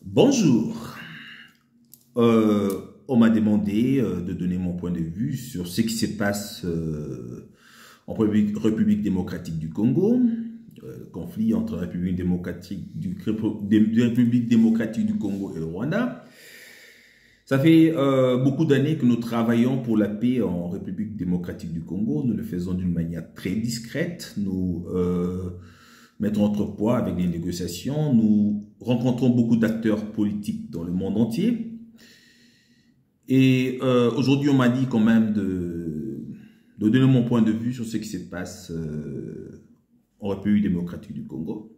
Bonjour. On m'a demandé de donner mon point de vue sur ce qui se passe en République démocratique du Congo, le conflit entre la République démocratique du Congo et le Rwanda. Ça fait beaucoup d'années que nous travaillons pour la paix en République démocratique du Congo. Nous le faisons d'une manière très discrète. Nous mettons notre poids avec les négociations. Nous rencontrons beaucoup d'acteurs politiques dans le monde entier. Et aujourd'hui, on m'a dit quand même de donner mon point de vue sur ce qui se passe en République démocratique du Congo.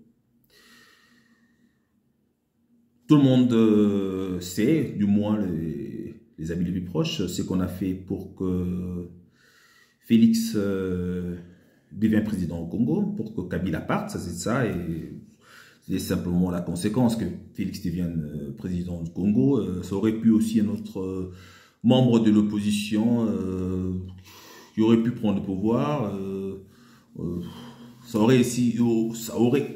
Tout le monde sait, du moins les amis les plus proches, ce qu'on a fait pour que Félix devienne président au Congo, pour que Kabila parte, ça c'est ça, et c'est simplement la conséquence que Félix devienne président du Congo. Ça aurait pu aussi un autre membre de l'opposition qui aurait pu prendre le pouvoir. Ça aurait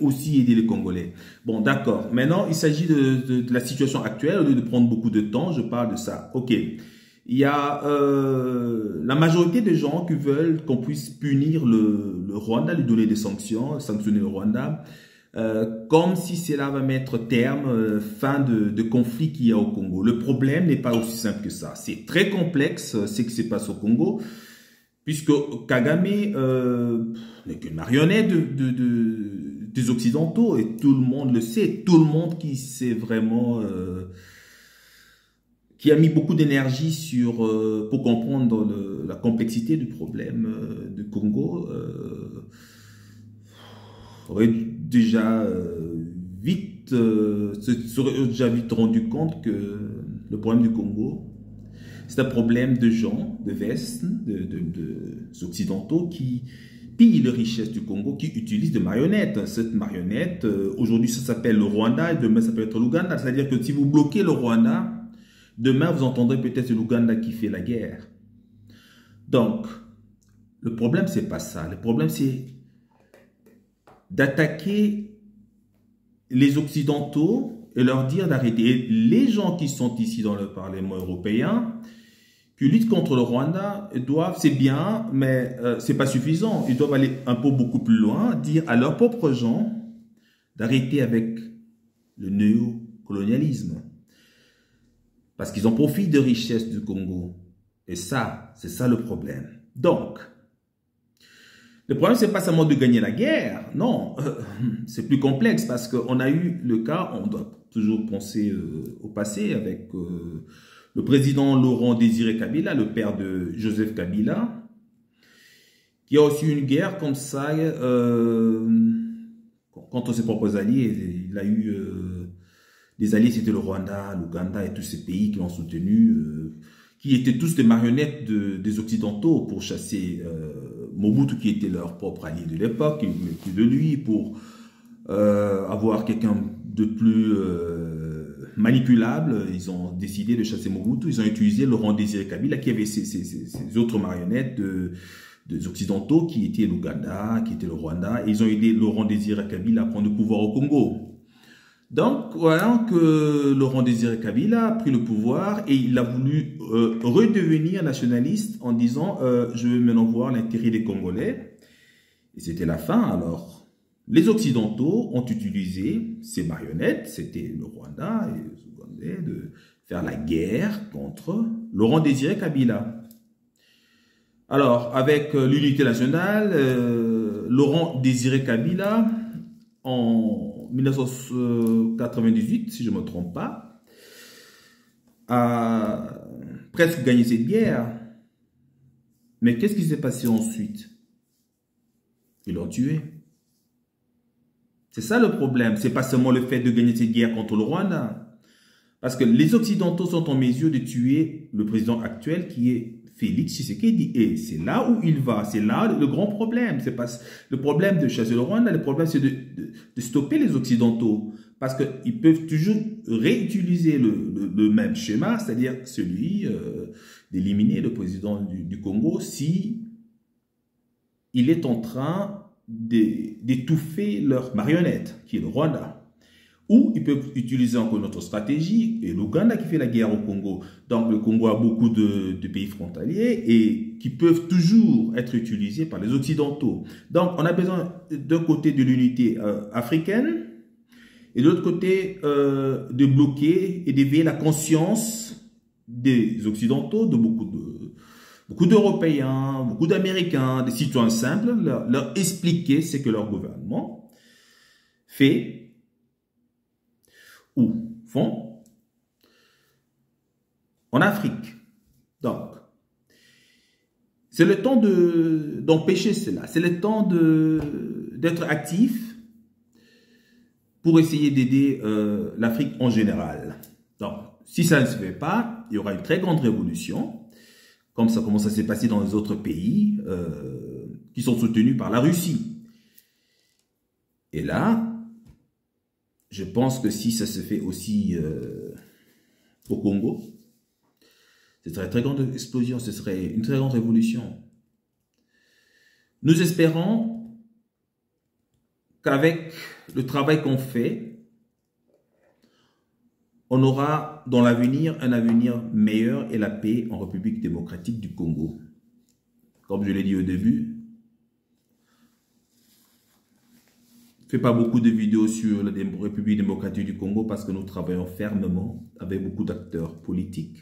aussi aidé les Congolais. Bon, d'accord. Maintenant, il s'agit de la situation actuelle. Au lieu de prendre beaucoup de temps, je parle de ça. OK. Il y a la majorité des gens qui veulent qu'on puisse punir le Rwanda, lui donner des sanctions, sanctionner le Rwanda, comme si cela va mettre terme, fin de conflit qu'il y a au Congo. Le problème n'est pas aussi simple que ça. C'est très complexe ce qui se passe au Congo, puisque Kagame n'est qu'une marionnette des Occidentaux, et tout le monde le sait, tout le monde qui sait vraiment, qui a mis beaucoup d'énergie pour comprendre la complexité du problème du Congo, aurait déjà serait déjà vite rendu compte que le problème du Congo, c'est un problème de gens, de vestes, des Occidentaux qui pillent les richesses du Congo, qui utilisent des marionnettes. Cette marionnette, aujourd'hui, ça s'appelle le Rwanda et demain, ça peut être l'Ouganda. C'est-à-dire que si vous bloquez le Rwanda, demain, vous entendrez peut-être l'Ouganda qui fait la guerre. Donc, le problème, c'est pas ça. Le problème, c'est d'attaquer les Occidentaux et leur dire d'arrêter. Et les gens qui sont ici dans le Parlement européen, qui luttent contre le Rwanda, c'est bien, mais c'est pas suffisant. Ils doivent aller un peu beaucoup plus loin, dire à leurs propres gens d'arrêter avec le néocolonialisme. Parce qu'ils en profitent de richesses du Congo. Et ça, c'est ça le problème. Donc, le problème, c'est pas seulement de gagner la guerre. Non, c'est plus complexe parce qu'on a eu le cas, on doit toujours penser au passé avec le président Laurent Désiré Kabila, le père de Joseph Kabila, qui a aussi eu une guerre comme ça contre ses propres alliés. Il a eu des alliés, c'était le Rwanda, l'Ouganda et tous ces pays qui l'ont soutenu, qui étaient tous des marionnettes des Occidentaux pour chasser Mobutu, qui était leur propre allié de l'époque, qui ne voulait plus de lui, pour avoir quelqu'un de plus manipulable. Ils ont décidé de chasser Mobutu. Ils ont utilisé Laurent Désiré Kabila, qui avait ces autres marionnettes des Occidentaux, qui étaient l'Ouganda, qui étaient le Rwanda, et ils ont aidé Laurent Désiré Kabila à prendre le pouvoir au Congo. Donc, voilà que Laurent Désiré Kabila a pris le pouvoir et il a voulu redevenir nationaliste en disant je veux maintenant voir l'intérêt des Congolais. Et c'était la fin. Alors, les Occidentaux ont utilisé ces marionnettes, c'était le Rwanda et les Ougandais, de faire la guerre contre Laurent Désiré Kabila. Alors, avec l'unité nationale, Laurent Désiré Kabila, en 1998, si je ne me trompe pas, a presque gagné cette guerre. Mais qu'est-ce qui s'est passé ensuite? Ils l'ont tué. C'est ça le problème. C'est pas seulement le fait de gagner cette guerre contre le Rwanda. Parce que les Occidentaux sont en mesure de tuer le président actuel qui est Félix Tshisekedi. Et c'est là où il va. C'est là le grand problème. C'est pas le problème de chasser le Rwanda. Le problème, c'est de stopper les Occidentaux. Parce qu'ils peuvent toujours réutiliser le même schéma, c'est-à-dire celui d'éliminer le président du Congo si il est en train d'étouffer leur marionnette, qui est le Rwanda. Ou ils peuvent utiliser encore notre stratégie, et l'Ouganda qui fait la guerre au Congo. Donc le Congo a beaucoup de pays frontaliers et qui peuvent toujours être utilisés par les Occidentaux. Donc on a besoin d'un côté de l'unité africaine et de l'autre côté de bloquer et d'éveiller la conscience des Occidentaux, de beaucoup d'Européens, beaucoup d'Américains, des citoyens simples, leur expliquer ce que leur gouvernement fait ou font en Afrique. Donc, c'est le temps d'empêcher cela. C'est le temps d'être actif pour essayer d'aider l'Afrique en général. Donc, si ça ne se fait pas, il y aura une très grande révolution, comme ça commence à se passer dans les autres pays qui sont soutenus par la Russie. Et là, je pense que si ça se fait aussi au Congo, ce serait une très grande explosion, ce serait une très grande révolution. Nous espérons qu'avec le travail qu'on fait, on aura dans l'avenir un avenir meilleur et la paix en République démocratique du Congo. Comme je l'ai dit au début, je ne fais pas beaucoup de vidéos sur la République démocratique du Congo parce que nous travaillons fermement avec beaucoup d'acteurs politiques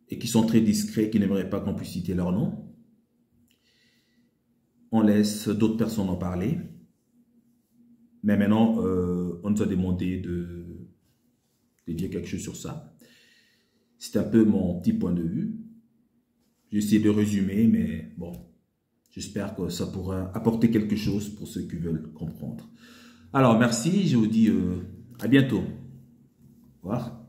et qui sont très discrets, qui n'aimeraient pas qu'on puisse citer leur nom. On laisse d'autres personnes en parler. Mais maintenant, on nous a demandé de dire quelque chose sur ça. C'est un peu mon petit point de vue. J'essaie de résumer, mais bon, j'espère que ça pourra apporter quelque chose pour ceux qui veulent comprendre. Alors, merci, je vous dis à bientôt. Au revoir.